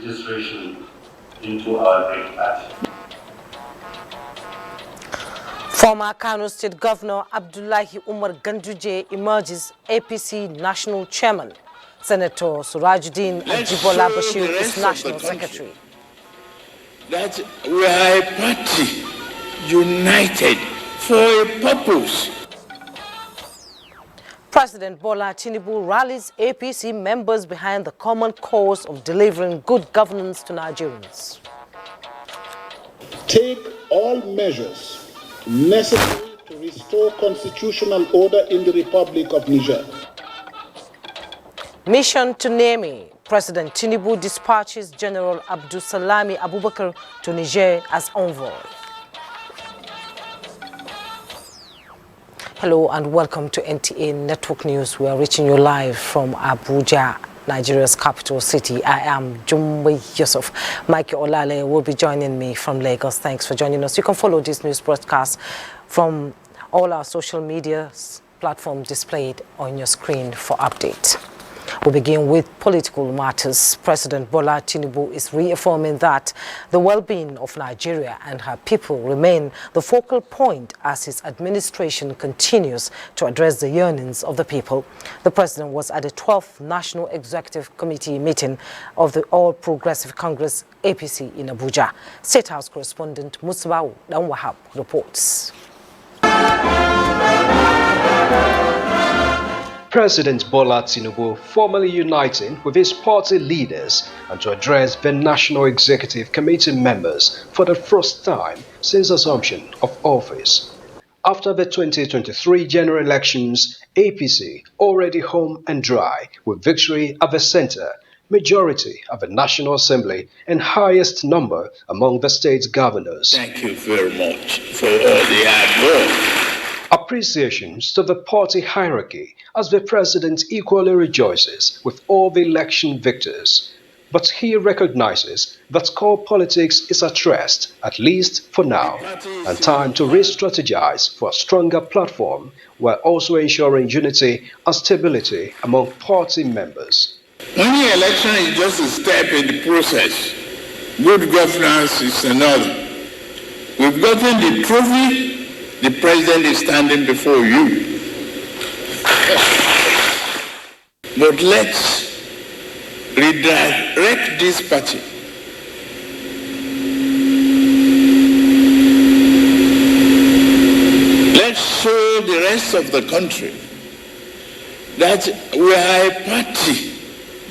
registration into our great party. Former Kano State Governor Abdullahi Umar Ganduje emerges APC National Chairman. Senator Surajuddin Ajibola Bashir is National Secretary. That we are a party united for a purpose. President Bola Tinubu rallies APC members behind the common cause of delivering good governance to Nigerians. Take all measures necessary to restore constitutional order in the Republic of Niger. Mission to Niamey. President Tinubu dispatches General Abdulsalami Abubakar to Niger as envoy. Hello and welcome to NTA Network News. We are reaching you live from Abuja, Nigeria's capital city. I am Jumwe Yusuf. Mike Olale will be joining me from Lagos. Thanks for joining us. You can follow this news broadcast from all our social media platforms displayed on your screen for update. We begin with political matters. President Bola Tinubu is reaffirming that the well-being of Nigeria and her people remain the focal point as his administration continues to address the yearnings of the people. The president was at the 12th National Executive Committee meeting of the All Progressive Congress APC in Abuja. State House correspondent Musbau Danwahab reports. President Bola Tinubu formally uniting with his party leaders and to address the National Executive Committee members for the first time since assumption of office. After the 2023 general elections, APC already home and dry with victory at the center, majority of the National Assembly and highest number among the state governors. Thank you very much for all the hard work. Appreciations to the party hierarchy as the president equally rejoices with all the election victors. But he recognizes that core politics is at rest, at least for now, and time to re-strategize for a stronger platform while also ensuring unity and stability among party members. Any election is just a step in the process. Good governance is another. We've gotten the trophy. The president is standing before you. But let's redirect this party. Let's show the rest of the country that we are a party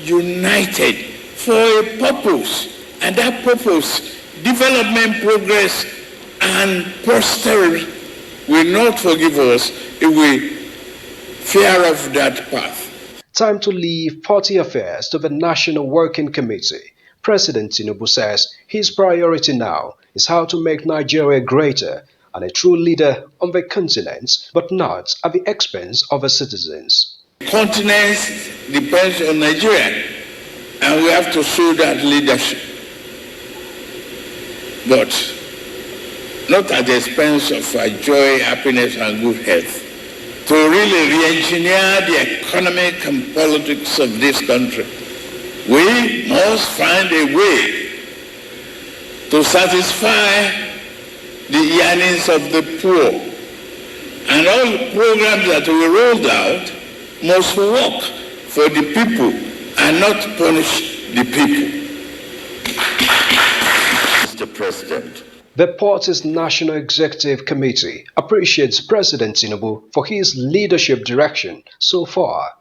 united for a purpose. And that purpose, development, progress, and prosperity, will not forgive us if we fear of that path. Time to leave party affairs to the National Working Committee. President Tinubu says his priority now is how to make Nigeria greater and a true leader on the continent, but not at the expense of the citizens. The continent depends on Nigeria, and we have to show that leadership. But not at the expense of our joy, happiness, and good health. To really re-engineer the economic and politics of this country, we must find a way to satisfy the yearnings of the poor. And all the programs that we rolled out must work for the people and not punish the people. Mr. President, the party's National Executive Committee appreciates President Tinubu for his leadership direction so far.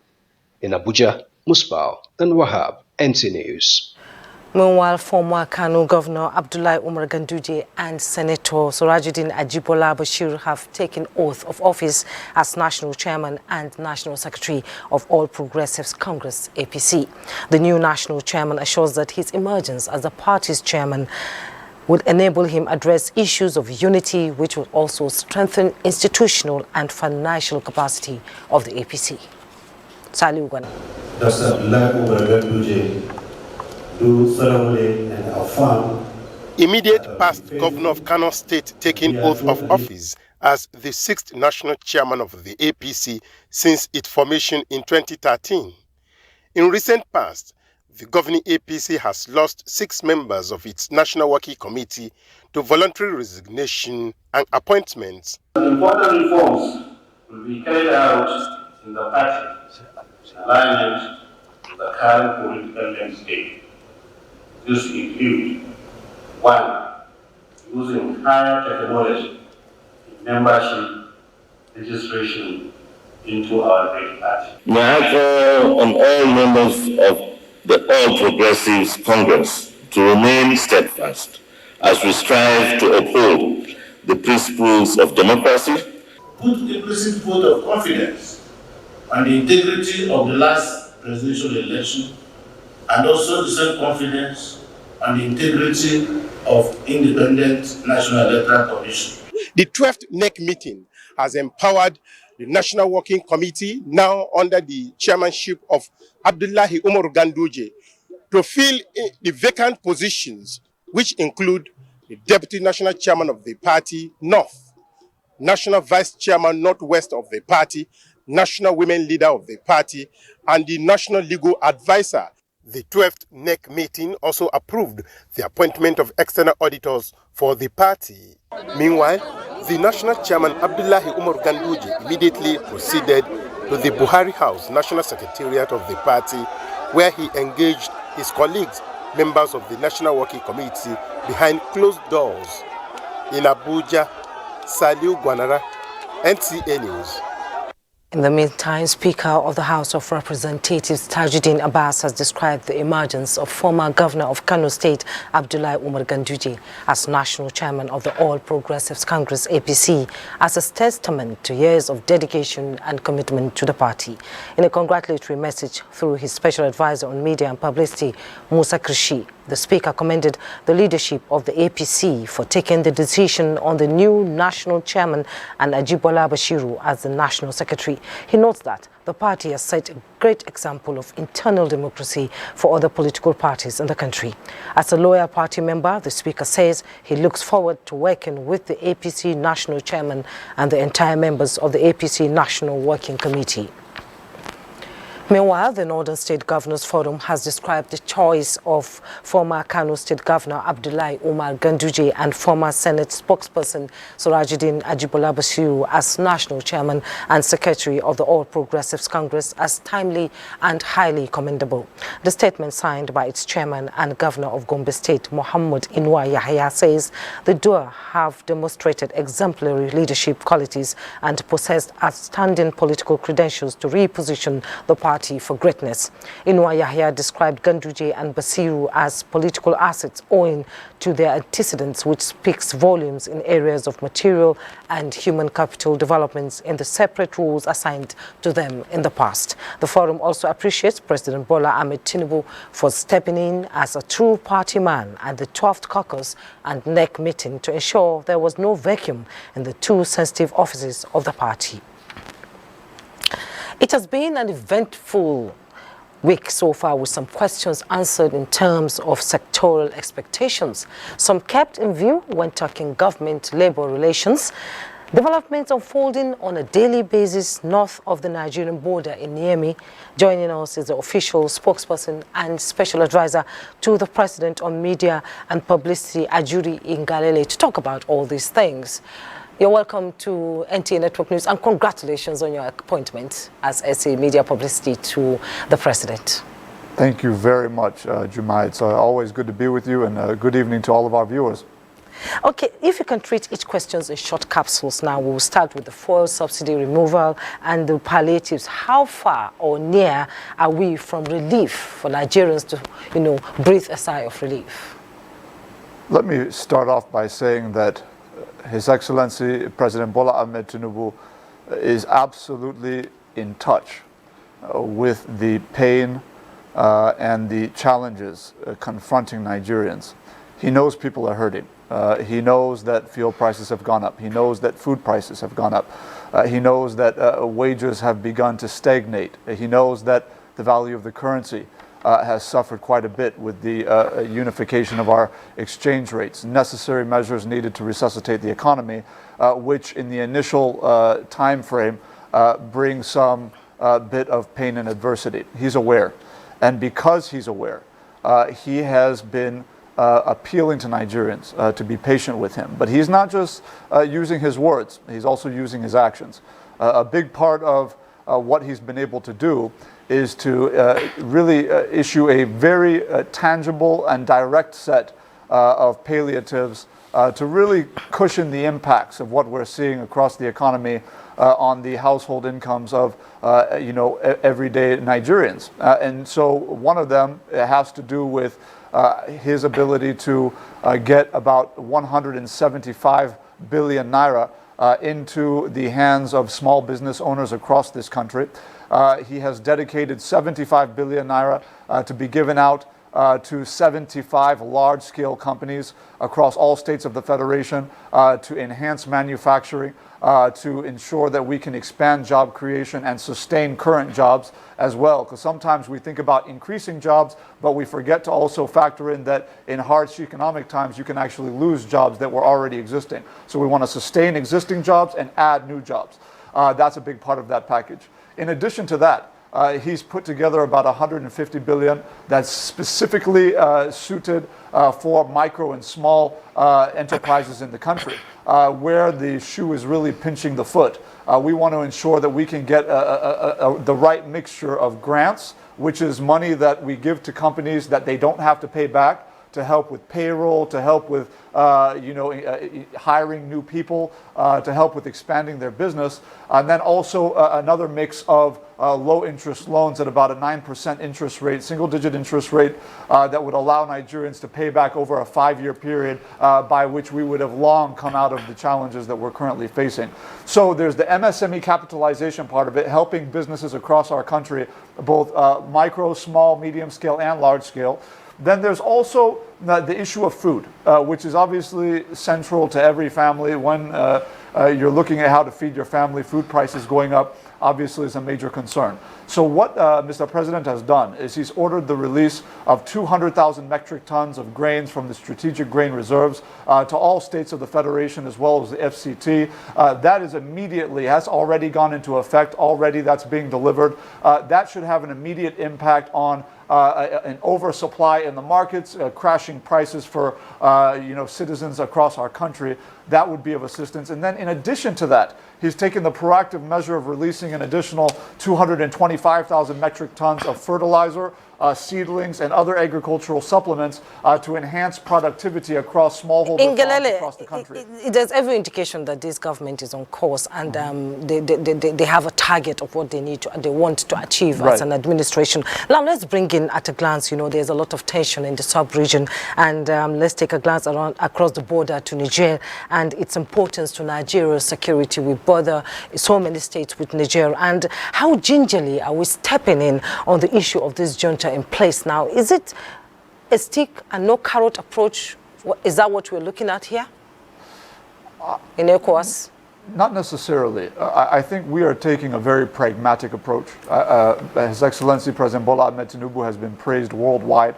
In Abuja, Musbau and Wahab, NT News. Meanwhile, former Kano Governor Abdullahi Umar Ganduje and Senator Surajuddin Ajibola Bashir have taken oath of office as National Chairman and National Secretary of All Progressives Congress, APC. The new National Chairman assures that his emergence as the party's chairman would enable him address issues of unity, which will also strengthen institutional and financial capacity of the APC. Sali Ugana. Immediate past governor of Kano State taking oath of office as the 6th national chairman of the APC since its formation in 2013. In recent past, the governing APC has lost 6 members of its National Working Committee to voluntary resignation and appointments. Important reforms will be carried out in the party in alignment with the current political landscape. This includes 1. Using higher technology in membership registration into our great party. May I call on all members of the All Progressives Congress to remain steadfast as we strive to uphold the principles of democracy. Put implicit vote of confidence on the integrity of the last presidential election, and also the same confidence on the integrity of independent National Electoral Commission. The 12th NEC meeting has empowered the National Working Committee, now under the chairmanship of Abdullahi Umar Ganduje, to fill the vacant positions, which include the Deputy National Chairman of the party, North, National Vice Chairman, Northwest of the party, National Women Leader of the party, and the National Legal Advisor. The 12th NEC meeting also approved the appointment of external auditors for the party. Meanwhile, the National Chairman Abdullahi Umar Ganduje immediately proceeded to the Buhari House National Secretariat of the party, where he engaged his colleagues, members of the National Working Committee, behind closed doors. In Abuja, Saliu Gwanara, NTA News. In the meantime, Speaker of the House of Representatives Tajuddin Abbas has described the emergence of former Governor of Kano State Abdullahi Umar Ganduje as National Chairman of the All Progressives Congress APC as a testament to years of dedication and commitment to the party. In a congratulatory message through his special advisor on media and publicity, Musa Krishi, the Speaker commended the leadership of the APC for taking the decision on the new National Chairman and Ajibola Bashiru as the National Secretary. He notes that the party has set a great example of internal democracy for other political parties in the country. As a loyal party member, the Speaker says he looks forward to working with the APC National Chairman and the entire members of the APC National Working Committee. Meanwhile, the Northern State Governors Forum has described the choice of former Kano State Governor Abdullahi Umar Ganduje and former Senate spokesperson Surajuddin Ajibola Basiru as National Chairman and Secretary of the All Progressives Congress as timely and highly commendable. The statement signed by its chairman and Governor of Gombe State, Muhammad Inua Yahya, says the duo have demonstrated exemplary leadership qualities and possessed outstanding political credentials to reposition the party for greatness. Inua Yahya described Ganduje and Basiru as political assets owing to their antecedents, which speaks volumes in areas of material and human capital developments in the separate roles assigned to them in the past. The forum also appreciates President Bola Ahmed Tinubu for stepping in as a true party man at the 12th caucus and NEC meeting to ensure there was no vacuum in the two sensitive offices of the party. It has been an eventful week so far, with some questions answered in terms of sectoral expectations. Some kept in view when talking government-labor relations. Developments unfolding on a daily basis north of the Nigerian border in Niamey. Joining us is the official spokesperson and special advisor to the President on Media and Publicity, Ajuri Ngalale, to talk about all these things. You're welcome to NTA Network News, and congratulations on your appointment as SA Media Publicity to the President. Thank you very much, Jumai. It's always good to be with you, and good evening to all of our viewers. Okay, if you can treat each question in short capsules now, we'll start with the fuel subsidy removal and the palliatives. How far or near are we from relief for Nigerians to, breathe a sigh of relief? Let me start off by saying that His Excellency President Bola Ahmed Tinubu is absolutely in touch with the pain and the challenges confronting Nigerians. He knows people are hurting. He knows that fuel prices have gone up. He knows that food prices have gone up. He knows that wages have begun to stagnate. He knows that the value of the currency has suffered quite a bit with the unification of our exchange rates. Necessary measures needed to resuscitate the economy, which in the initial time frame brings some bit of pain and adversity. He's aware. And because he's aware, he has been appealing to Nigerians to be patient with him. But he's not just using his words, he's also using his actions. A big part of what he's been able to do is to really issue a very tangible and direct set of palliatives to really cushion the impacts of what we're seeing across the economy on the household incomes of everyday Nigerians. And so one of them has to do with his ability to get about 175 billion naira into the hands of small business owners across this country. He has dedicated 75 billion naira to be given out to 75 large-scale companies across all states of the Federation to enhance manufacturing, to ensure that we can expand job creation and sustain current jobs as well. Because sometimes we think about increasing jobs, but we forget to also factor in that in harsh economic times, you can actually lose jobs that were already existing. So we want to sustain existing jobs and add new jobs. That's a big part of that package. In addition to that, he's put together about 150 billion that's specifically suited for micro and small enterprises in the country, where the shoe is really pinching the foot. We want to ensure that we can get the right mixture of grants, which is money that we give to companies that they don't have to pay back, to help with payroll, to help with hiring new people, to help with expanding their business, and then also another mix of low interest loans at about a 9% interest rate, single-digit interest rate, that would allow Nigerians to pay back over a 5-year period, by which we would have long come out of the challenges that we're currently facing. So there's the MSME capitalization part of it, helping businesses across our country, both micro, small, medium scale, and large scale. Then there's also the issue of food, which is obviously central to every family. When you're looking at how to feed your family, food prices going up obviously is a major concern. So what Mr. President has done is he's ordered the release of 200,000 metric tons of grains from the strategic grain reserves to all states of the Federation as well as the FCT. That is has already gone into effect. Already that's being delivered. That should have an immediate impact on an oversupply in the markets, crashing prices for citizens across our country. That would be of assistance. And then in addition to that, he's taken the proactive measure of releasing an additional 225,000 metric tons of fertilizer, seedlings, and other agricultural supplements to enhance productivity across smallholder farms across the country. There's every indication that this government is on course, and they have a target of what they want to achieve as an administration. Now let's bring in at a glance, there's a lot of tension in the sub-region, and let's take a glance across the border to Niger and its importance to Nigeria's security. We border so many states with Niger, and how gingerly are we stepping in on the issue of this junta in place now? Is it a stick and no carrot approach? Is that what we're looking at here in ECOWAS? Not necessarily. I think we are taking a very pragmatic approach. His Excellency President Bola Ahmed Tinubu has been praised worldwide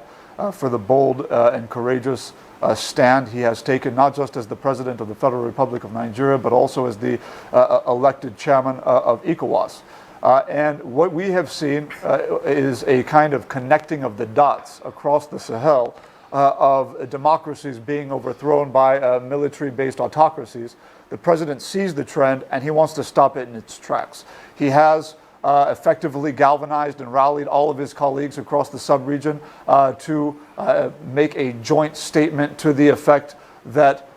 for the bold and courageous stand he has taken, not just as the President of the Federal Republic of Nigeria, but also as the elected chairman of ECOWAS. And what we have seen is a kind of connecting of the dots across the Sahel of democracies being overthrown by military-based autocracies. The president sees the trend and he wants to stop it in its tracks. He has effectively galvanized and rallied all of his colleagues across the sub-region to make a joint statement to the effect that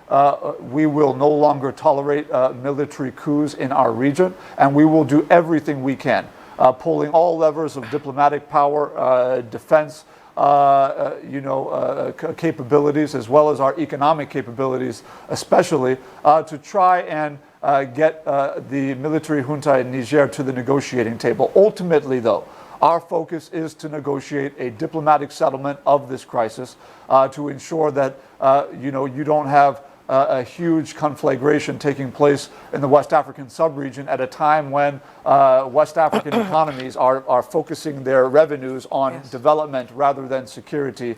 we will no longer tolerate military coups in our region, and we will do everything we can, pulling all levers of diplomatic power, defense, capabilities, as well as our economic capabilities, especially to try and get the military junta in Niger to the negotiating table. Ultimately, though, our focus is to negotiate a diplomatic settlement of this crisis to ensure that you don't have a huge conflagration taking place in the West African sub-region at a time when West African economies are focusing their revenues on development rather than security.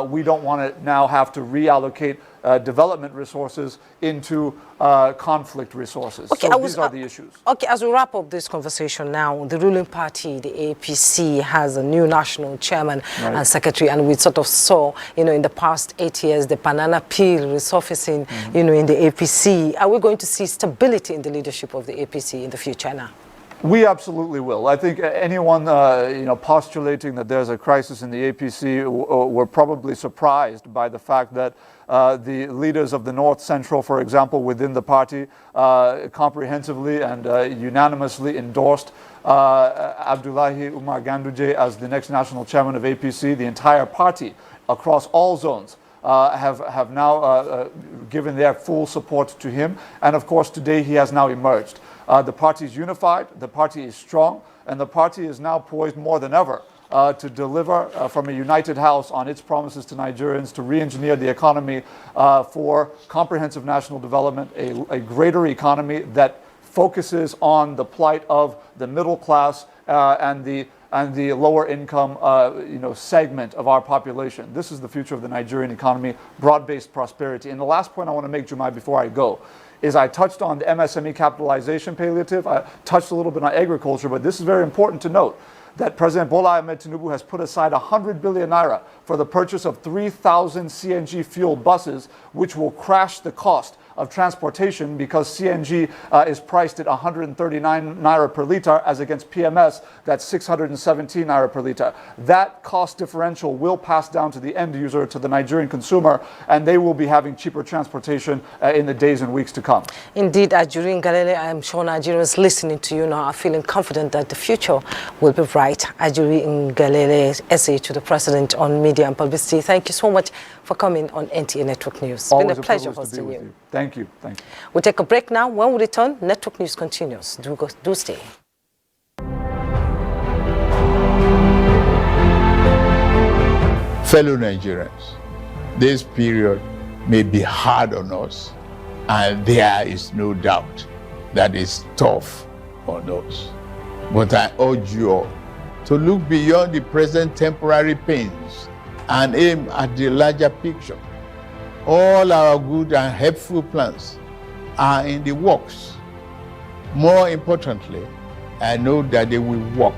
We don't want to now have to reallocate development resources into conflict resources. Okay, so these are the issues. Okay, as we wrap up this conversation now, the ruling party, the APC, has a new national chairman and secretary, and we sort of saw, in the past 8 years, the banana peel resurfacing, in the APC. Are we going to see stability in the leadership of the APC in the future now? We absolutely will. I think anyone, postulating that there's a crisis in the APC were probably surprised by the fact that the leaders of the North Central, for example, within the party, comprehensively and unanimously endorsed Abdullahi Umar Ganduje as the next national chairman of APC. The entire party across all zones have now given their full support to him. And of course, today he has now emerged. The party is unified, the party is strong, and the party is now poised more than ever to deliver from a united house on its promises to Nigerians to re-engineer the economy for comprehensive national development, a greater economy that focuses on the plight of the middle class and the lower income segment of our population. This is the future of the Nigerian economy, broad-based prosperity. And the last point I want to make, Jumai, before I go, is I touched on the MSME capitalization palliative. I touched a little bit on agriculture, but this is very important to note that President Bola Ahmed Tinubu has put aside 100 billion naira for the purchase of 3,000 CNG-fueled buses, which will crash the cost of transportation because CNG is priced at 139 naira per liter as against PMS that's 617 naira per liter. That cost differential will pass down to the end user, to the Nigerian consumer, and they will be having cheaper transportation in the days and weeks to come. Indeed, Ajuri Ngalale, I'm sure Nigerians listening to you now are feeling confident that the future will be bright. Ajuri Ngalale, essay to the President on Media and Publicity. Thank you so much for coming on NTA Network News. It's been a pleasure hosting you. Thank you. Thank you. We'll take a break now. When we return, Network News continues. Do stay. Fellow Nigerians, this period may be hard on us, and there is no doubt that it's tough on us. But I urge you all to look beyond the present temporary pains and aim at the larger picture. All our good and helpful plans are in the works. More importantly, I know that they will work.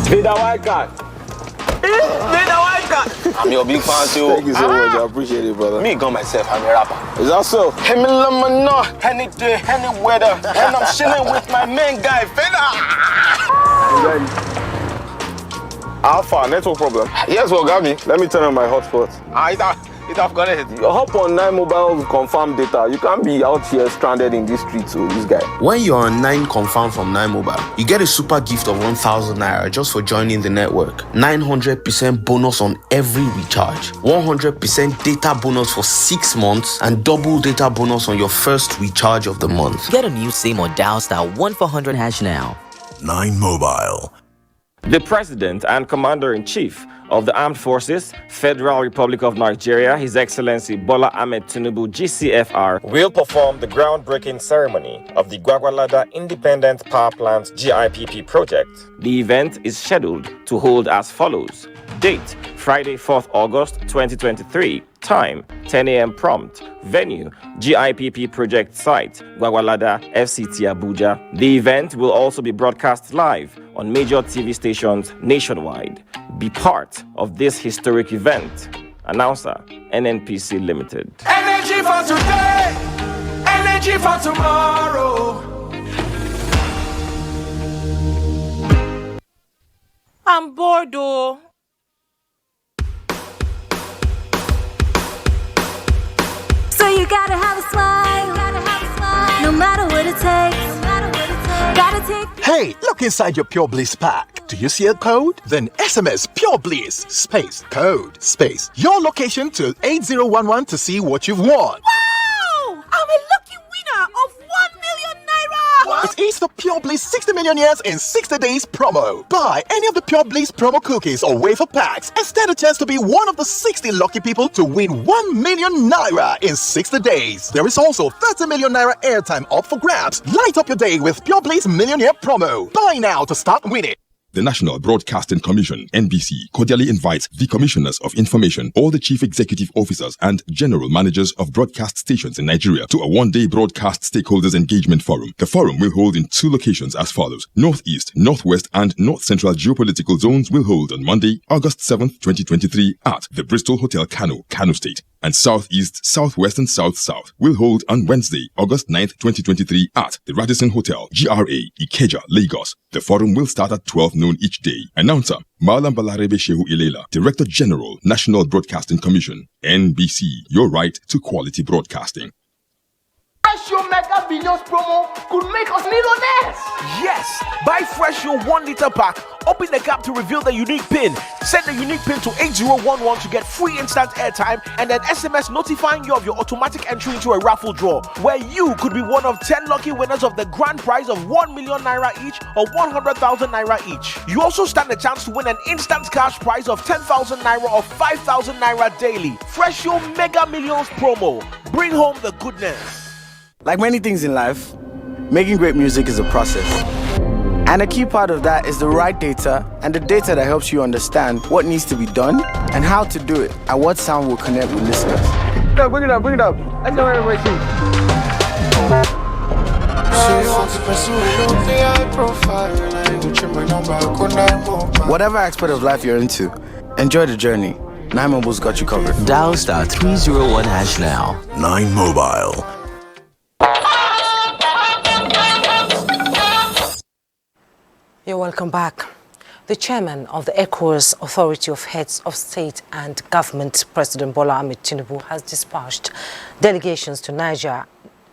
Be the white card. I'm your big fan too. Thank you so much. I appreciate it, brother. Me gun myself, I'm a rapper. Is that so? Any day, any weather, and I'm chilling with my main guy, Feda. Alpha, network problem. Yes, well, got me. Let me turn on my hotspot. It have got it. You hop on 9 Mobile confirm data. You can't be out here stranded in this street, so this guy. When you're on 9 confirm from 9 Mobile, you get a super gift of 1,000 naira just for joining the network. 900% bonus on every recharge. 100% data bonus for 6 months and double data bonus on your first recharge of the month. Get a new SIM or dial *1400# now. 9 Mobile. The President and Commander-in-Chief of the Armed Forces, Federal Republic of Nigeria, His Excellency Bola Ahmed Tinubu, GCFR, will perform the groundbreaking ceremony of the Gwagwalada Independent Power Plant GIPP project. The event is scheduled to hold as follows. Date, Friday, 4th August 2023. Time, 10 a.m. prompt. Venue, GIPP project site, Gwagwalada, FCT Abuja. The event will also be broadcast live on major TV stations nationwide. Be part of this historic event. Announcer, NNPC Limited. Energy for today, energy for tomorrow. I'm bored though. So you gotta have a smile, no matter what it takes. Gotta take. Hey, look inside your Pure Bliss pack. Do you see a code? Then SMS Pure Bliss space code space your location to 8011 to see what you've won. Wow! I'm a lucky winner of 1 million naira. What? It is the Pure Bliss 60 million years in 60 days promo. Buy any of the Pure Bliss promo cookies or wafer packs and stand a chance to be one of the 60 lucky people to win 1 million naira in 60 days. There is also 30 million naira airtime up for grabs. Light up your day with Pure Bliss Millionaire promo. Buy now to start winning. The National Broadcasting Commission, NBC, cordially invites the Commissioners of Information, all the Chief Executive Officers and General Managers of broadcast stations in Nigeria to a one-day broadcast stakeholders engagement forum. The forum will hold in 2 locations as follows. Northeast, Northwest and North Central geopolitical zones will hold on Monday, August 7th, 2023 at the Bristol Hotel Kano, Kano State. And Southeast, Southwest and South-South will hold on Wednesday, August 9th, 2023 at the Radisson Hotel, GRA, Ikeja, Lagos. The forum will start at 12 noon each day. Announcer, Malam Balarebe Shehu Ilela, Director General, National Broadcasting Commission, NBC, your right to quality broadcasting. Freshio Mega Billions promo could make us millionaires. Yes, buy Freshio 1 liter pack, open the cap to reveal the unique pin, send the unique pin to 8011 to get free instant airtime, and then SMS notifying you of your automatic entry into a raffle draw, where you could be one of 10 lucky winners of the grand prize of 1 million naira each or 100,000 naira each. You also stand a chance to win an instant cash prize of 10,000 naira or 5,000 naira daily. Freshio Mega Millions promo. Bring home the goodness. Like many things in life, making great music is a process. And a key part of that is the right data and the data that helps you understand what needs to be done and how to do it and what sound will connect with listeners. No, bring it up. Let's know everybody see. Whatever aspect of life you're into, enjoy the journey. 9 Mobile's got you covered. Dial star 301 hash now. 9 Mobile. You're welcome back. The chairman of the ECOWAS Authority of Heads of State and Government, President Bola Ahmed Tinubu, has dispatched delegations to Niger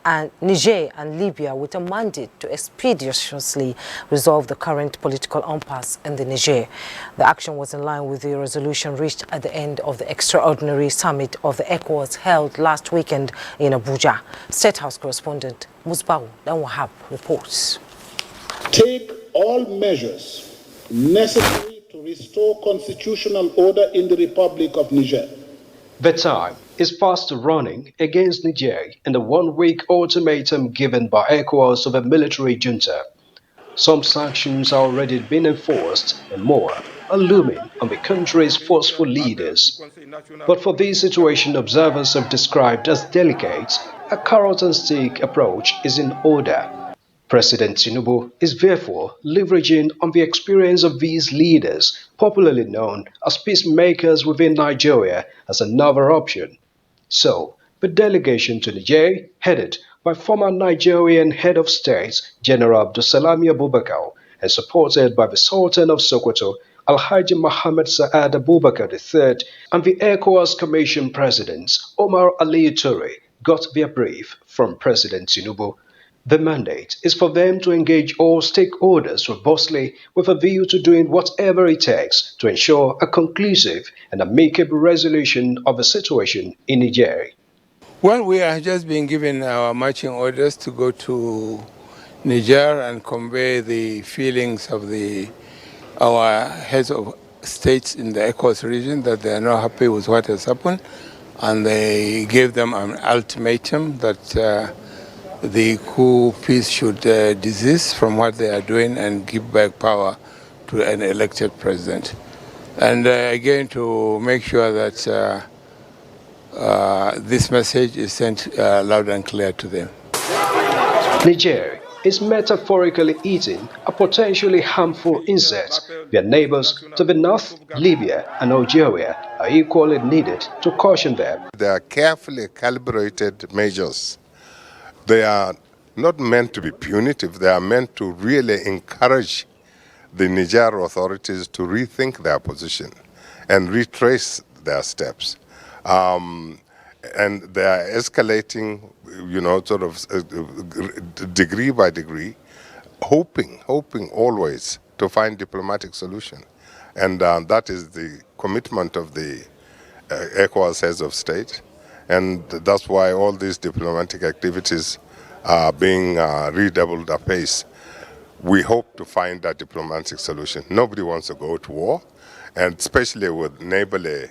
and Libya with a mandate to expeditiously resolve the current political impasse in the Niger. The action was in line with the resolution reached at the end of the extraordinary summit of the ECOWAS held last weekend in Abuja. State House correspondent Musbahu Danwahab reports. Take all measures necessary to restore constitutional order in the Republic of Niger. The time is fast running against Niger in the one-week ultimatum given by ECOWAS of a military junta. Some sanctions are already being enforced and more are looming on the country's forceful leaders. But for this situation, observers have described as delicate, a carrot-and-stick approach is in order. President Tinubu is therefore leveraging on the experience of these leaders, popularly known as peacemakers within Nigeria, as another option. So, the delegation to Niger, headed by former Nigerian head of state General Abdulsalami Abubakar and supported by the Sultan of Sokoto, Alhaji Mohammed Sa'ad Abubakar III, and the ECOWAS Commission President Omar Ali Toure, got their brief from President Tinubu. The mandate is for them to engage all stakeholders robustly with a view to doing whatever it takes to ensure a conclusive and amicable resolution of the situation in Niger. Well, we are just being given our marching orders to go to Niger and convey the feelings of our heads of states in the ECOWAS region that they are not happy with what has happened, and they gave them an ultimatum that the coup peace should desist from what they are doing and give back power to an elected president. And again, to make sure that this message is sent loud and clear to them. Niger is metaphorically eating a potentially harmful insect. Their neighbors to the north, Libya and Algeria, are equally needed to caution them. They are carefully calibrated measures. They are not meant to be punitive. They are meant to really encourage the Niger authorities to rethink their position and retrace their steps. And they are escalating, sort of degree by degree, hoping always to find diplomatic solution. And that is the commitment of the ECOWAS heads of state. And that's why all these diplomatic activities are being redoubled apace. We hope to find that diplomatic solution. Nobody wants to go to war, and especially with neighborly,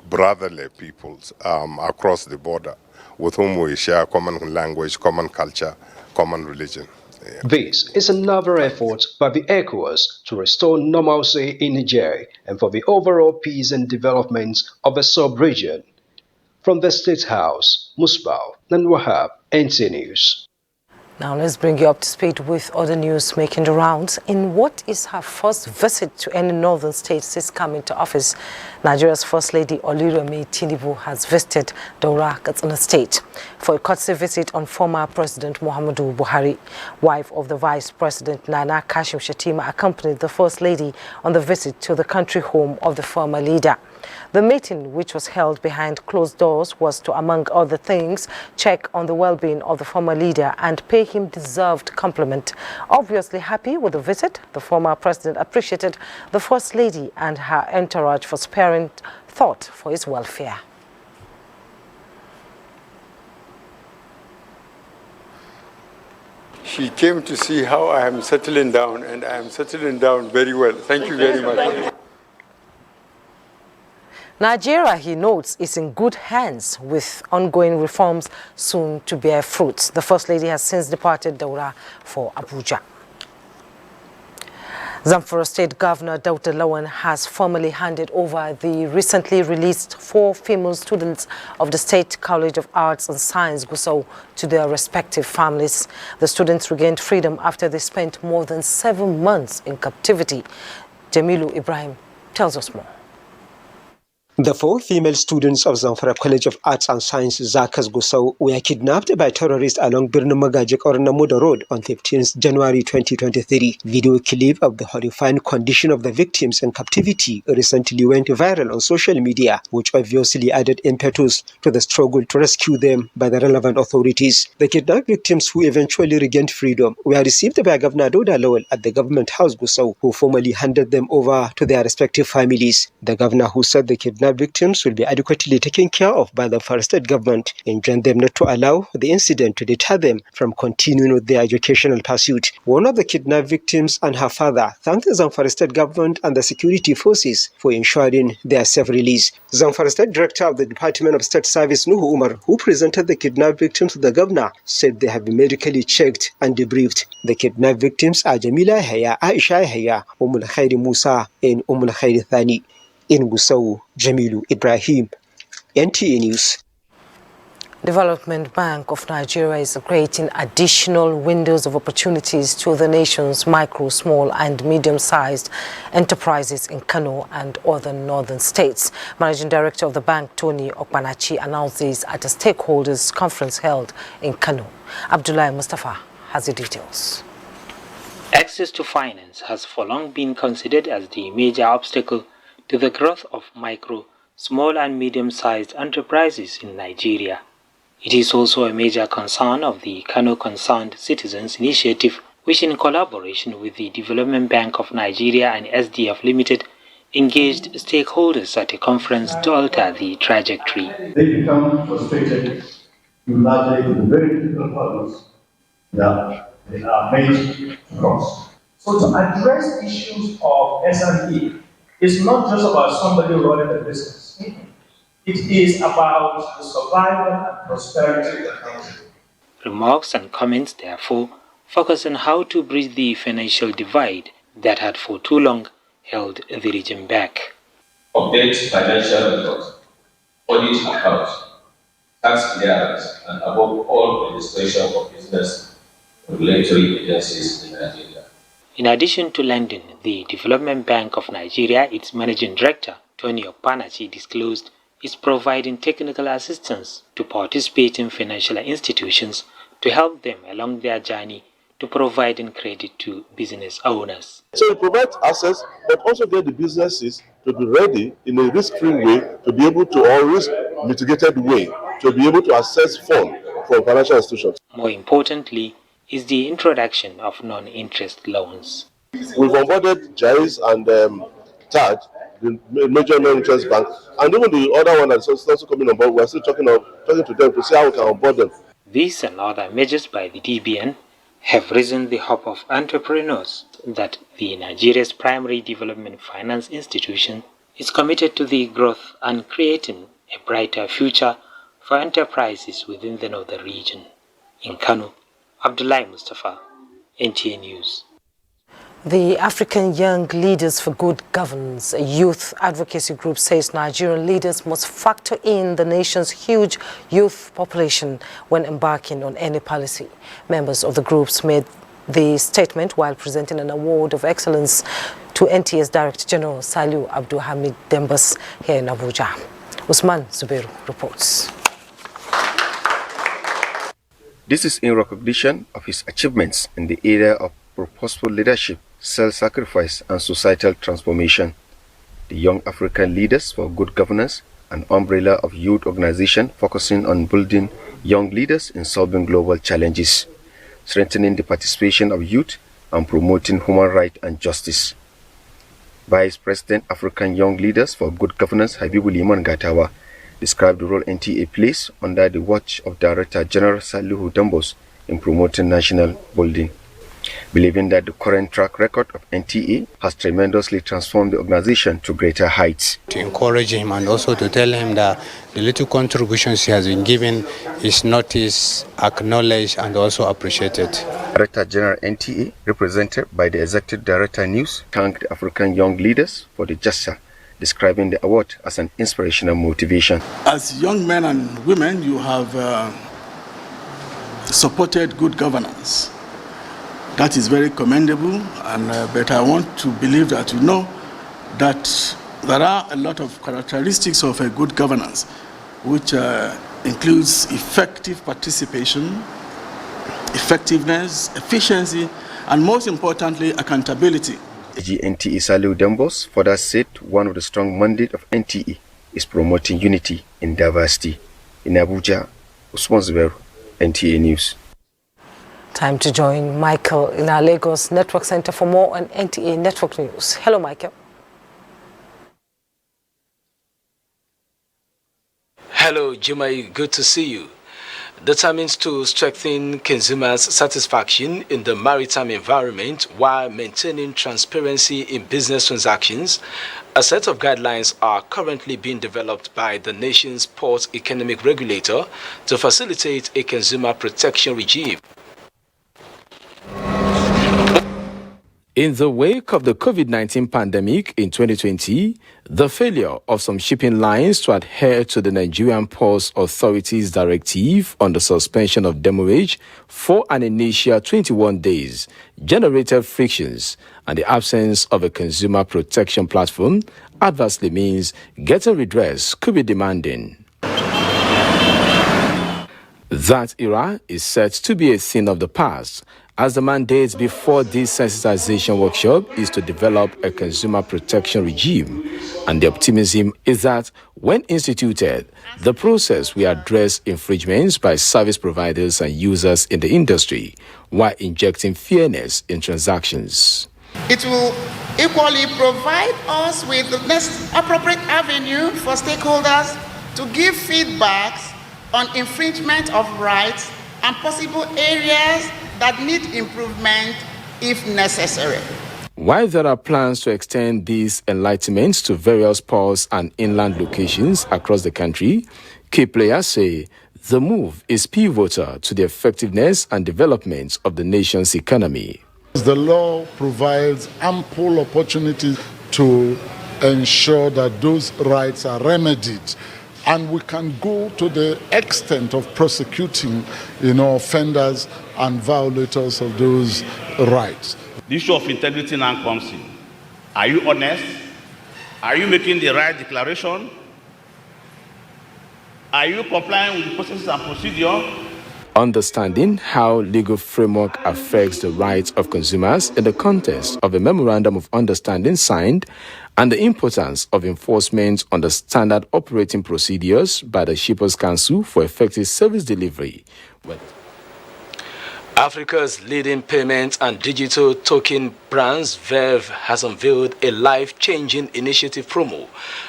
brotherly peoples across the border with whom we share common language, common culture, common religion. This is another effort by the ECOWAS to restore normalcy in Niger and for the overall peace and development of the sub-region. From the State House, Musbau and Wahab, NTA News. Now let's bring you up to speed with other news making the rounds. In what is her first visit to any northern state since coming to office, Nigeria's First Lady Oluremi Tinubu has visited Daura, Katsina State for a courtesy visit on former President Muhammadu Buhari. Wife of the Vice President Nana Kashim Shettima accompanied the First Lady on the visit to the country home of the former leader. The meeting, which was held behind closed doors, was to, among other things, check on the well-being of the former leader and pay him deserved compliment. Obviously happy with the visit, the former president appreciated the First Lady and her entourage for sparing thought for his welfare. She came to see how I am settling down, and I am settling down very well. Thank you very much. Nigeria, he notes, is in good hands with ongoing reforms soon to bear fruits. The First Lady has since departed Daura for Abuja. Zamfara State Governor Dr. Lawan has formally handed over the recently released 4 female students of the State College of Arts and Science, Gusau, to their respective families. The students regained freedom after they spent more than 7 months in captivity. Jamilu Ibrahim tells us more. The 4 female students of Zamfara College of Arts and Sciences, Zakas Gusau, were kidnapped by terrorists along Birnin Magajik or Namuda Road on 15th January 2023. Video clip of the horrifying condition of the victims in captivity recently went viral on social media, which obviously added impetus to the struggle to rescue them by the relevant authorities. The kidnapped victims, who eventually regained freedom, were received by Governor Dauda Lawal at the Government House Gusau, who formally handed them over to their respective families. The governor, who said the kidnapped victims will be adequately taken care of by the Zamfara State government, enjoined them not to allow the incident to deter them from continuing with their educational pursuit. One of the kidnapped victims and her father thanked the Zamfara State government and the security forces for ensuring their safe release. Zamfara State Director of the Department of State Service, Nuhu Umar, who presented the kidnapped victims to the governor, said they have been medically checked and debriefed. The kidnapped victims are Jamila Yahya, Aisha Yahya, Khairi Musa, and Khairi Thani. In Gusau, Jamilu Ibrahim, NTA News. Development Bank of Nigeria is creating additional windows of opportunities to the nation's micro, small and medium-sized enterprises in Kano and other northern states. Managing Director of the bank, Tony Okpanachi, announced this at a stakeholders conference held in Kano. Abdullahi Mustafa has the details. Access to finance has for long been considered as the major obstacle to the growth of micro, small and medium-sized enterprises in Nigeria. It is also a major concern of the Kano Concerned Citizens Initiative, which in collaboration with the Development Bank of Nigeria and SDF Limited engaged stakeholders at a conference to alter the trajectory. They become frustrated largely with the very difficult problems that they are made to cross. So to address issues of SME, it's not just about somebody running a business. It is about the survival and prosperity of the country. Remarks and comments, therefore, focus on how to bridge the financial divide that had for too long held the region back. Update financial records, audit accounts, tax clearance, and above all, registration of business regulatory agencies in Nigeria. In addition to lending, the Development Bank of Nigeria, its Managing Director, Tony Okpanachi, disclosed is providing technical assistance to participating financial institutions to help them along their journey to providing credit to business owners. So we provide access, but also get the businesses to be ready in a risk-free way, to be able to, or risk-mitigated way, to be able to access funds from financial institutions. More importantly, is the introduction of non-interest loans. We've onboarded JAIS and TAD, the major non-interest bank, and even the other one that's also coming on board. We're still talking to them to see how we can onboard them. These and other measures by the DBN have risen the hope of entrepreneurs that the Nigeria's primary development finance institution is committed to the growth and creating a brighter future for enterprises within the northern region. In Kano, Abdullahi Mustafa, NTA News. The African Young Leaders for Good Governance, a youth advocacy group, says Nigerian leaders must factor in the nation's huge youth population when embarking on any policy. Members of the groups made the statement while presenting an award of excellence to NTA's Director General Saliu Abdulhamid Dembas here in Abuja. Usman Zubairu reports. This is in recognition of his achievements in the area of purposeful leadership, self-sacrifice and societal transformation. The Young African Leaders for Good Governance, an umbrella of youth organization focusing on building young leaders in solving global challenges, strengthening the participation of youth and promoting human rights and justice. Vice President African Young Leaders for Good Governance Habibul Iman Gatawa described the role NTA plays under the watch of Director General Salihu Dambos in promoting national building, believing that the current track record of NTA has tremendously transformed the organization to greater heights. To encourage him and also to tell him that the little contributions he has been given is noticed, acknowledged and also appreciated. Director General NTA, represented by the Executive Director News, thanked the African young leaders for the gesture, describing the award as an inspirational motivation. As young men and women, you have supported good governance. That is very commendable, and but I want to believe that you know that there are a lot of characteristics of a good governance, which includes effective participation, effectiveness, efficiency, and most importantly, accountability. NTA Saliu Dembos further said one of the strong mandates of NTA is promoting unity in diversity. In Abuja, Usman Zubairu, NTA News. Time to join Michael in our Lagos Network Center for more on NTA Network News. Hello, Michael. Hello, Jumai. Good to see you. Determined to strengthen consumers' satisfaction in the maritime environment while maintaining transparency in business transactions, a set of guidelines are currently being developed by the nation's port economic regulator to facilitate a consumer protection regime. In the wake of the COVID-19 pandemic in 2020, the failure of some shipping lines to adhere to the Nigerian Ports Authority's directive on the suspension of demurrage for an initial 21 days generated frictions, and the absence of a consumer protection platform adversely means getting redress could be demanding. That era is set to be a thing of the past, as the mandate before this sensitization workshop is to develop a consumer protection regime, and the optimism is that when instituted, the process will address infringements by service providers and users in the industry while injecting fairness in transactions. It will equally provide us with the next appropriate avenue for stakeholders to give feedbacks on infringement of rights and possible areas that need improvement if necessary. While there are plans to extend these enlightenments to various ports and inland locations across the country, key players say the move is pivotal to the effectiveness and development of the nation's economy. The law provides ample opportunities to ensure that those rights are remedied, and we can go to the extent of prosecuting, offenders and violators of those rights. The issue of integrity now comes in. Are you honest? Are you making the right declaration? Are you complying with the processes and procedure? Understanding how legal framework affects the rights of consumers in the context of a memorandum of understanding signed, and the importance of enforcement on the standard operating procedures by the Shippers Council for effective service delivery. Africa's leading payment and digital token brands, Verve, has unveiled a life-changing initiative promo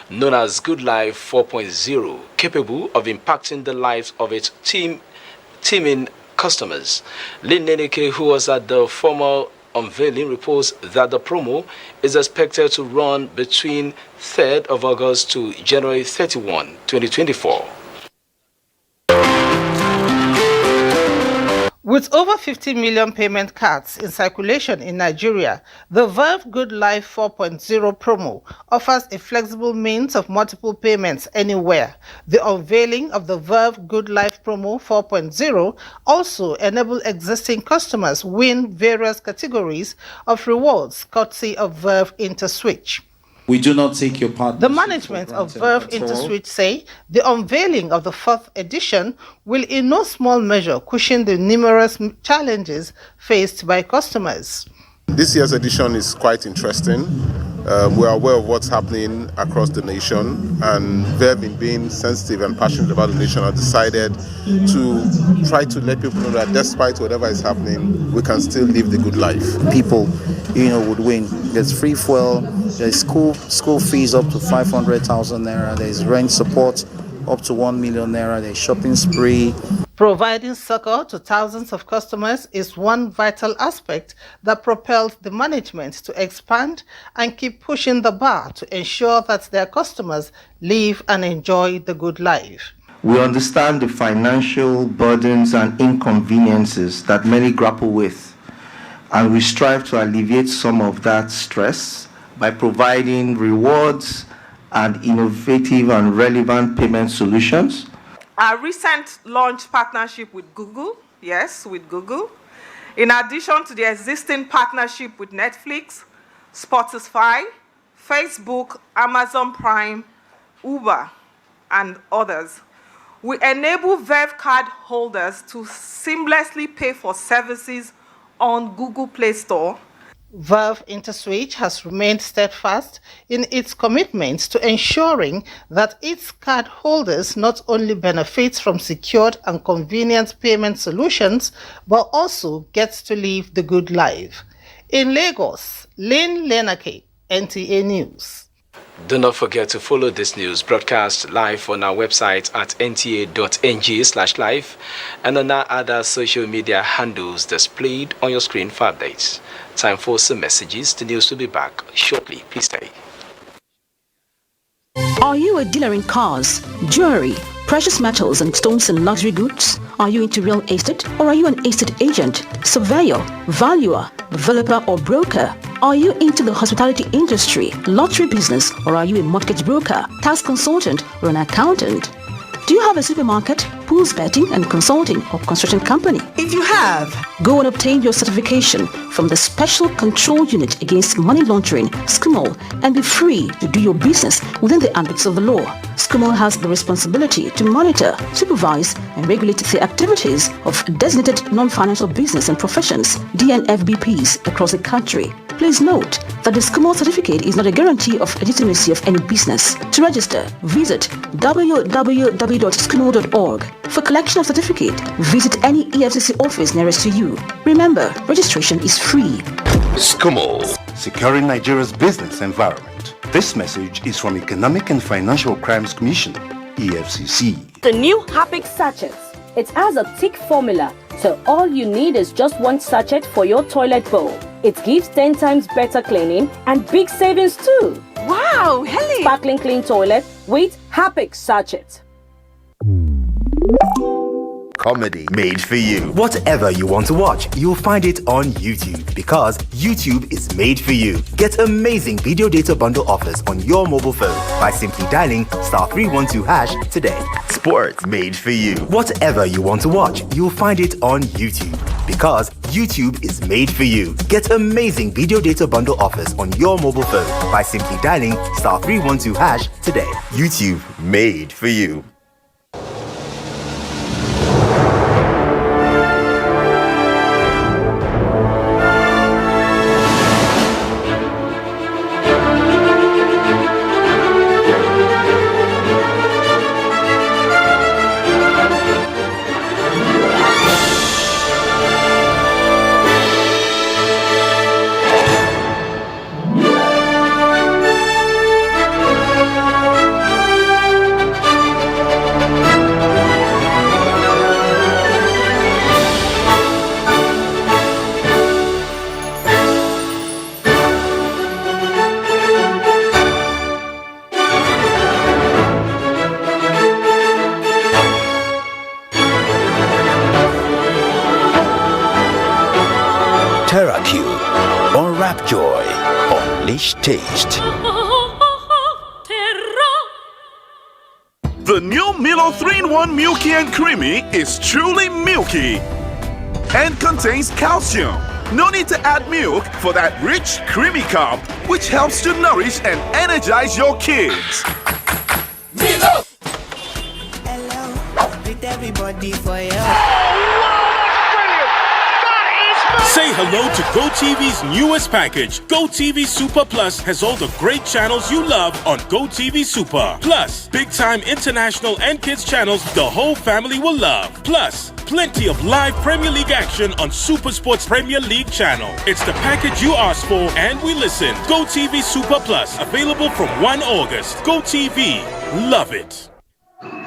known as Good Life 4.0, capable of impacting the lives of its teaming customers. Lynn Neneke, who was at the formal unveiling, reports that the promo is expected to run between 3rd of August to January 31, 2024. With over 50 million payment cards in circulation in Nigeria, the Verve Good Life 4.0 promo offers a flexible means of multiple payments anywhere. The unveiling of the Verve Good Life promo 4.0 also enables existing customers win various categories of rewards courtesy of Verve InterSwitch. We do not take your partnership. The management of Verve InterSwitch say the unveiling of the 4th edition will in no small measure cushion the numerous challenges faced by customers. This year's edition is quite interesting. We are aware of what's happening across the nation, and Verve, in being sensitive and passionate about the nation, have decided to try to let people know that despite whatever is happening, we can still live the good life. People, would win. There's free fuel, there's school fees up to 500,000 naira, there's rent support up to 1 million naira, there's shopping spree. Providing succor to thousands of customers is one vital aspect that propelled the management to expand and keep pushing the bar to ensure that their customers live and enjoy the good life. We understand the financial burdens and inconveniences that many grapple with, and we strive to alleviate some of that stress by providing rewards and innovative and relevant payment solutions. Our recent launch partnership with Google, with Google, in addition to the existing partnership with Netflix, Spotify, Facebook, Amazon Prime, Uber, and others, we enable Verve card holders to seamlessly pay for services on Google Play Store. Verve InterSwitch has remained steadfast in its commitment to ensuring that its card holders not only benefit from secured and convenient payment solutions, but also get to live the good life. In Lagos, Lynn Lenake, NTA News. Do not forget to follow this news broadcast live on our website at nta.ng/live and on our other social media handles displayed on your screen for updates. Time for some messages. The news will be back shortly. Please stay. Are you a dealer in cars, jewelry, precious metals and stones and luxury goods? Are you into real estate, or are you an estate agent, surveyor, valuer, developer or broker? Are you into the hospitality industry, lottery business, or are you a mortgage broker, tax consultant, or an accountant? Do you have a supermarket, pools betting and consulting, or construction company? If you have, go and obtain your certification from the Special Control Unit Against Money Laundering, SCML, and be free to do your business within the ambits of the law. SCML has the responsibility to monitor, supervise, and regulate the activities of designated non-financial business and professions, DNFBPs, across the country. Please note that the SCML certificate is not a guarantee of legitimacy of any business. To register, visit www.scml.org. For collection of certificate, visit any EFCC office nearest to you. Remember, registration is free. SCML, securing Nigeria's business environment. This message is from Economic and Financial Crimes Commission, EFCC. The new Happic sachets. It has a thick formula, so all you need is just one sachet for your toilet bowl. It gives 10 times better cleaning and big savings too. Wow, Helen! Sparkling clean toilet with Happic sachet. Comedy made for you. Whatever you want to watch, you'll find it on YouTube, because YouTube is made for you. Get amazing video data bundle offers on your mobile phone by simply dialing *312# today. Sports made for you. Whatever you want to watch, you'll find it on YouTube, because YouTube is made for you. Get amazing video data bundle offers on your mobile phone by simply dialing *312# today. YouTube made for you. English taste. The new Milo 3-in-1 Milky and Creamy is truly milky and contains calcium. No need to add milk for that rich, creamy cup, which helps to nourish and energize your kids. Milo! Hello, with everybody for you. Say hello to GoTV's newest package. GoTV Super Plus has all the great channels you love on GoTV Super. Plus, big-time international and kids channels the whole family will love. Plus, plenty of live Premier League action on Super Sports Premier League channel. It's the package you asked for and we listen. GoTV Super Plus, available from 1 August. GoTV, love it.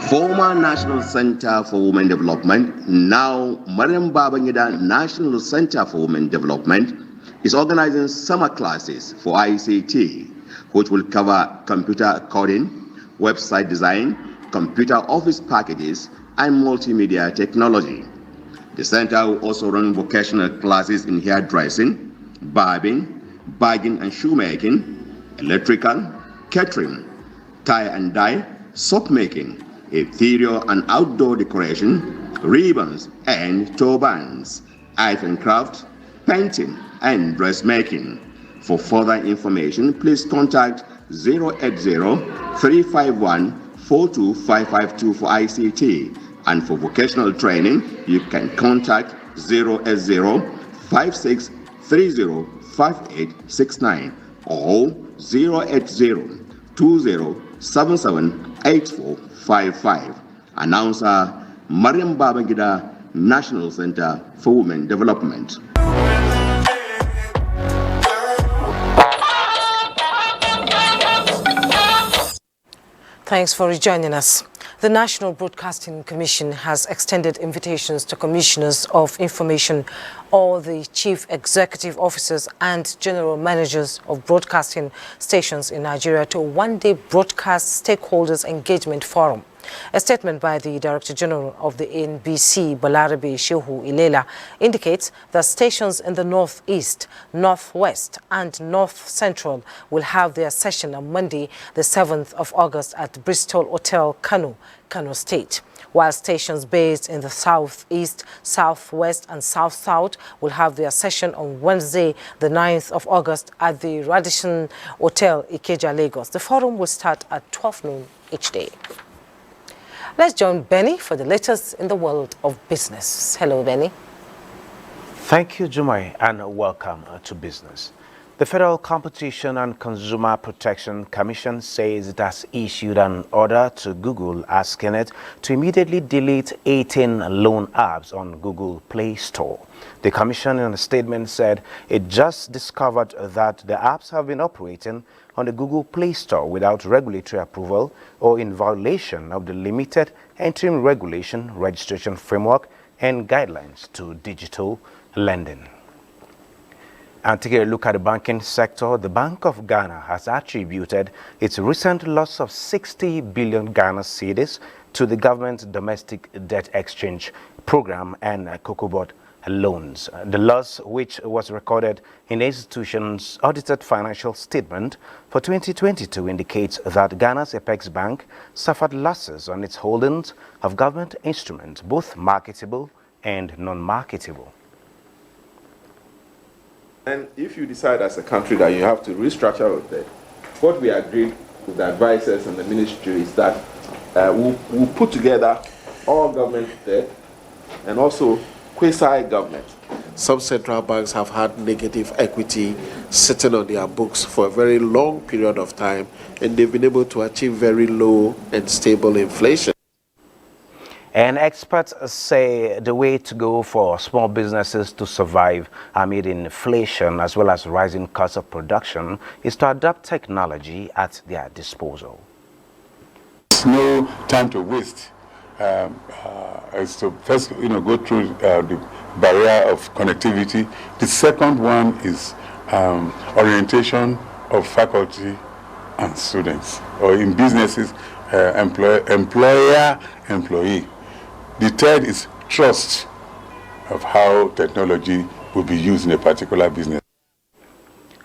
Former National Center for Women Development, now Mariam Babangida National Center for Women Development, is organizing summer classes for ICT, which will cover computer coding, website design, computer office packages, and multimedia technology. The center will also run vocational classes in hairdressing, barbing, bagging and shoemaking, electrical, catering, tie and dye, soap making, interior and outdoor decoration, ribbons and turbans, art and craft, painting and dressmaking. For further information, please contact 080-351-42552 for ICT, and for vocational training, you can contact 080-5630-5869 or 080-2077-8455. Announcer Mariam Babangida, National Center for Women Development. Thanks for rejoining us. The National Broadcasting Commission has extended invitations to commissioners of information or the chief executive officers and general managers of broadcasting stations in Nigeria to a one-day broadcast stakeholders engagement forum. A statement by the Director General of the NBC, Balarabe Shehu Ilela, indicates that stations in the Northeast, Northwest and North Central will have their session on Monday, the 7th of August at Bristol Hotel, Kano, Kano State, while stations based in the Southeast, Southwest and South-South will have their session on Wednesday, the 9th of August at the Radisson Hotel, Ikeja, Lagos. The forum will start at 12 noon each day. Let's join Benny for the latest in the world of business. Hello, Benny. Thank you, Jumai, and welcome to business. The Federal Competition and Consumer Protection Commission says it has issued an order to Google asking it to immediately delete 18 loan apps on Google Play Store. The Commission in a statement said it just discovered that the apps have been operating on the Google Play Store without regulatory approval or in violation of the Limited Interim Regulation Registration Framework and Guidelines to Digital Lending. And taking a look at the banking sector, the Bank of Ghana has attributed its recent loss of 60 billion Ghana cedis to the government's domestic debt exchange program and COCOBOD loans. The loss, which was recorded in the institution's audited financial statement for 2022, indicates that Ghana's Apex Bank suffered losses on its holdings of government instruments, both marketable and non-marketable. And if you decide as a country that you have to restructure your debt, what we agreed with the advisors and the ministry is that we'll put together all government debt and also quasi-government. Some central banks have had negative equity sitting on their books for a very long period of time, and they've been able to achieve very low and stable inflation. And experts say the way to go for small businesses to survive amid inflation as well as rising costs of production is to adopt technology at their disposal. There's no time to waste. Is to first, go through the barrier of connectivity. The second one is orientation of faculty and students, or in businesses, employer-employee. The third is trust of how technology will be used in a particular business.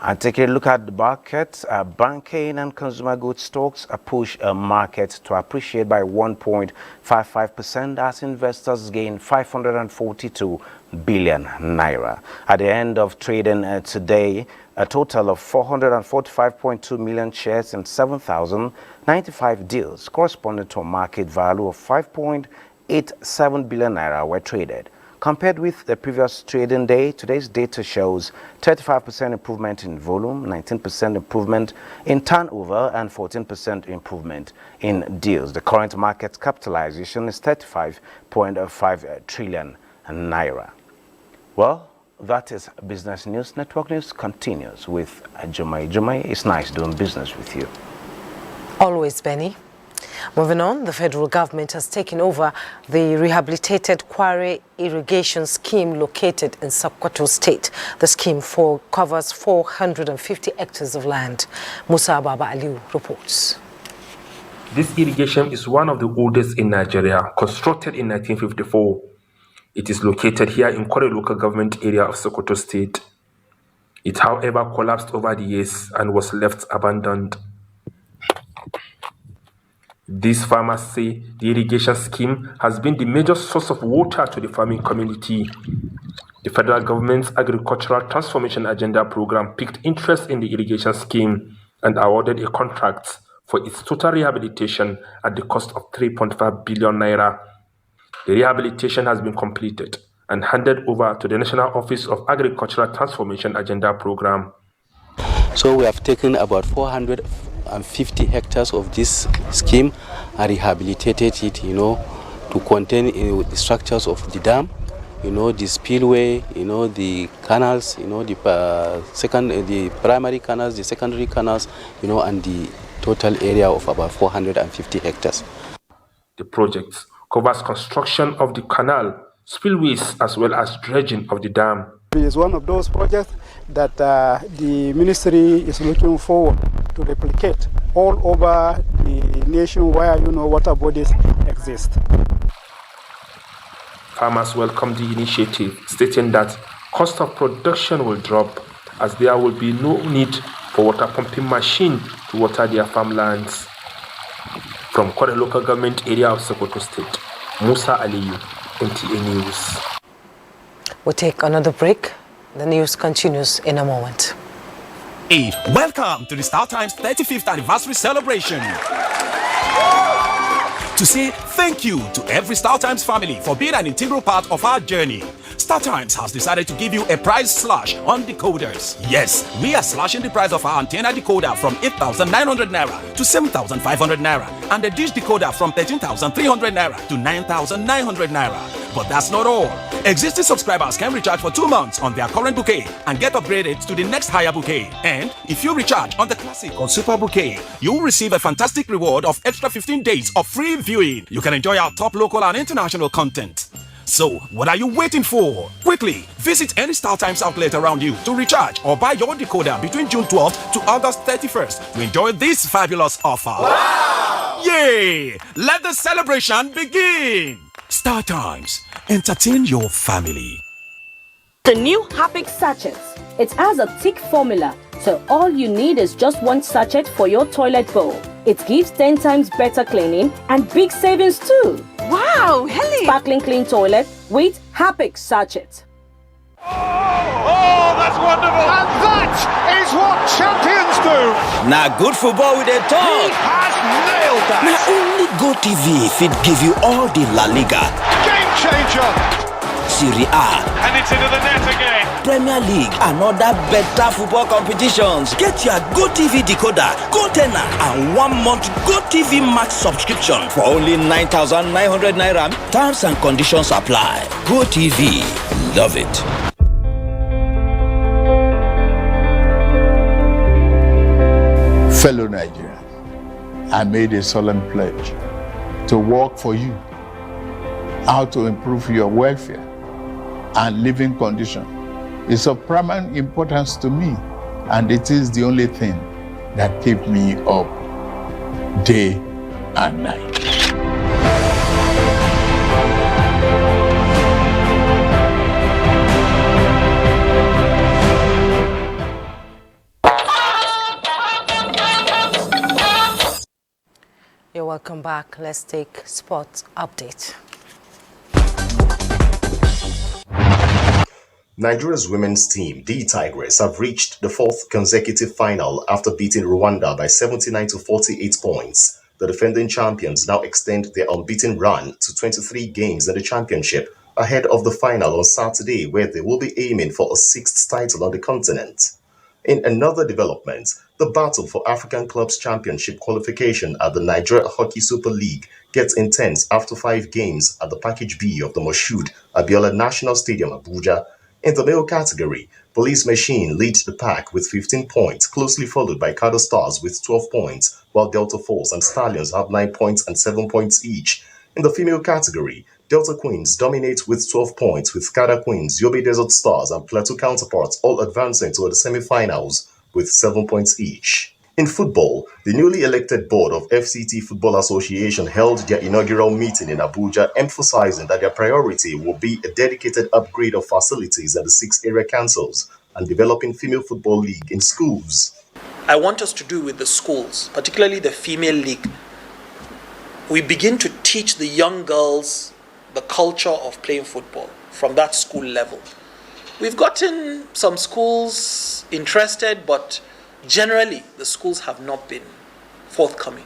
And taking a look at the markets, banking and consumer goods stocks push market to appreciate by 1.55% as investors gain 542 billion naira. At the end of trading today, a total of 445.2 million shares in 7,095 deals, corresponding to a market value of 5.87 billion naira, were traded. Compared with the previous trading day, today's data shows 35% improvement in volume, 19% improvement in turnover, and 14% improvement in deals. The current market capitalization is 35.5 trillion naira. Well, that is Business News. Network News continues with Jumai. Jumai, it's nice doing business with you. Always, Benny. Moving on, the federal government has taken over the rehabilitated Quarry irrigation scheme located in Sokoto State. The scheme covers 450 hectares of land. Musa Baba Aliu reports. This irrigation is one of the oldest in Nigeria, constructed in 1954. It is located here in Kware local government area of Sokoto State. It, however, collapsed over the years and was left abandoned. These farmers say the irrigation scheme has been the major source of water to the farming community. The federal government's agricultural transformation agenda program piqued interest in the irrigation scheme and awarded a contract for its total rehabilitation at the cost of 3.5 billion naira. The rehabilitation has been completed and handed over to the National Office of Agricultural Transformation Agenda Program. So we have taken about 450 hectares of this scheme and rehabilitated it, to contain the structures of the dam, the spillway, the canals, the primary canals, the secondary canals, and the total area of about 450 hectares. The project covers construction of the canal, spillways, as well as dredging of the dam. It is one of those projects that the ministry is looking forward to replicate all over the nation where water bodies exist. Farmers welcome the initiative, stating that cost of production will drop as there will be no need for water pumping machine to water their farmlands. From Kware local government area of Sokoto State, Musa Aliyu, NTA News. We'll take another break. The news continues in a moment. Hey, welcome to the Star Times 35th anniversary celebration. To say thank you to every Star Times family for being an integral part of our journey, Star Times has decided to give you a price slash on decoders. Yes, we are slashing the price of our antenna decoder from 8,900 naira to 7,500 naira and the dish decoder from 13,300 naira to 9,900 naira. But that's not all. Existing subscribers can recharge for 2 months on their current bouquet and get upgraded to the next higher bouquet. And if you recharge on the classic or super bouquet, you'll receive a fantastic reward of extra 15 days of free viewing. You can enjoy our top local and international content. So, what are you waiting for? Quickly, visit any Star Times outlet around you to recharge or buy your decoder between June 12th to August 31st to enjoy this fabulous offer. Wow! Yay! Let the celebration begin! Star Times, entertain your family. The new Happic sachets. It has a thick formula, so all you need is just one sachet for your toilet bowl. It gives 10 times better cleaning and big savings too. Wow, Helen! Sparkling clean toilet with Happic sachet. Oh, that's wonderful! And that is what champions do! Now good football with a talk! He has nailed that! Now only GoTV fit give you all the La Liga. Game changer! Serie A. And it's into the net again! Premier League and other better football competitions. Get your GoTV decoder, GoTenna and 1 month GoTV Max subscription for only 9,900 naira. Terms and conditions apply. GoTV. Love it. Fellow Nigerians, I made a solemn pledge to work for you, how to improve your welfare and living condition. It's of paramount importance to me, and it is the only thing that keeps me up day and night. You're welcome back. Let's take sports update. Nigeria's women's team, the Tigers, have reached the fourth consecutive final after beating Rwanda by 79 to 48 points. The defending champions now extend their unbeaten run to 23 games in the championship ahead of the final on Saturday, where they will be aiming for a sixth title on the continent. In another development, the battle for African Clubs Championship qualification at the Nigeria Hockey Super League gets intense after 5 games at the Package B of the Moshood Abiola National Stadium, Abuja. In the male category, Police Machine leads the pack with 15 points, closely followed by Caddo Stars with 12 points, while Delta Force and Stallions have 9 points and 7 points each. In the female category, Delta Queens dominate with 12 points, with Kada Queens, Yobe Desert Stars, and Plateau counterparts all advancing to the semi-finals with 7 points each. In football, the newly elected board of FCT Football Association held their inaugural meeting in Abuja, emphasizing that their priority will be a dedicated upgrade of facilities at the 6 area councils and developing female football league in schools. I want us to do with the schools, particularly the female league. We begin to teach the young girls the culture of playing football from that school level. We've gotten some schools interested, but generally the schools have not been forthcoming.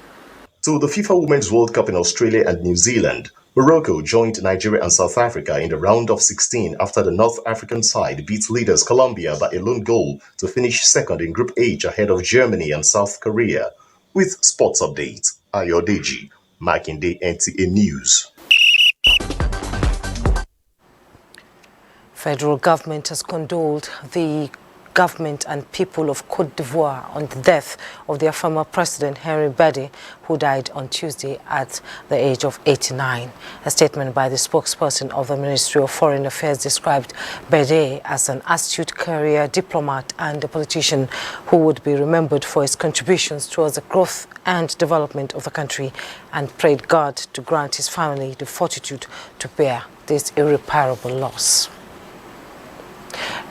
To the FIFA Women's World Cup in Australia and New Zealand, Morocco joined Nigeria and South Africa in the round of 16 after the North African side beat leaders Colombia by a lone goal to finish second in Group H ahead of Germany and South Korea. With sports update, Ayodeji, Makinde, NTA News. Federal government has condoled the government and people of Côte d'Ivoire on the death of their former president, Henry Bedi, who died on Tuesday at the age of 89. A statement by the spokesperson of the Ministry of Foreign Affairs described Bedi as an astute career diplomat and a politician who would be remembered for his contributions towards the growth and development of the country, and prayed God to grant his family the fortitude to bear this irreparable loss.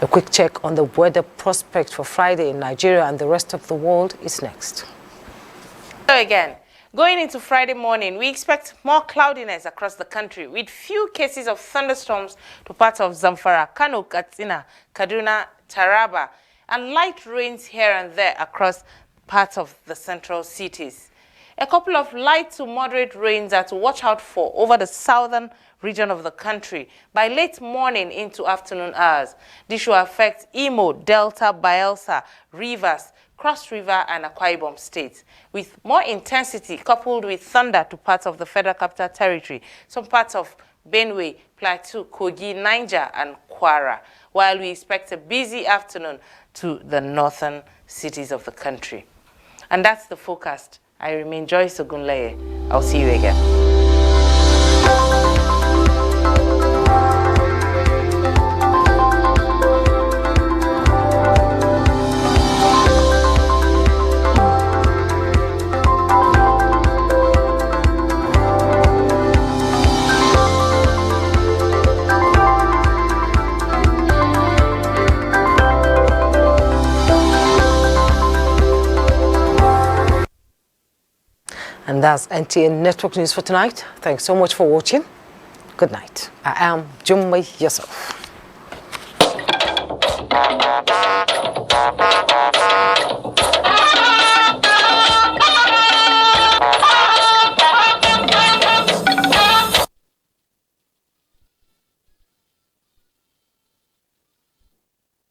A quick check on the weather prospect for Friday in Nigeria and the rest of the world is next. Hello again. Going into Friday morning, we expect more cloudiness across the country with few cases of thunderstorms to parts of Zamfara, Kano, Katsina, Kaduna, Taraba, and light rains here and there across parts of the central cities. A couple of light to moderate rains are to watch out for over the southern region of the country by late morning into afternoon hours. This will affect Imo, Delta, Bayelsa, Rivers, Cross River, and Akwa Ibom states, with more intensity coupled with thunder to parts of the Federal Capital Territory, some parts of Benue, Plateau, Kogi, Niger, and Kwara, while we expect a busy afternoon to the northern cities of the country. And that's the forecast. I remain Joyce Ogunleye. I'll see you again. And that's NTA Network News for tonight. Thanks so much for watching. Good night. I am Jummai Yusuf.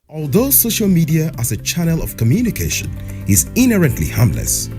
Although social media as a channel of communication is inherently harmless,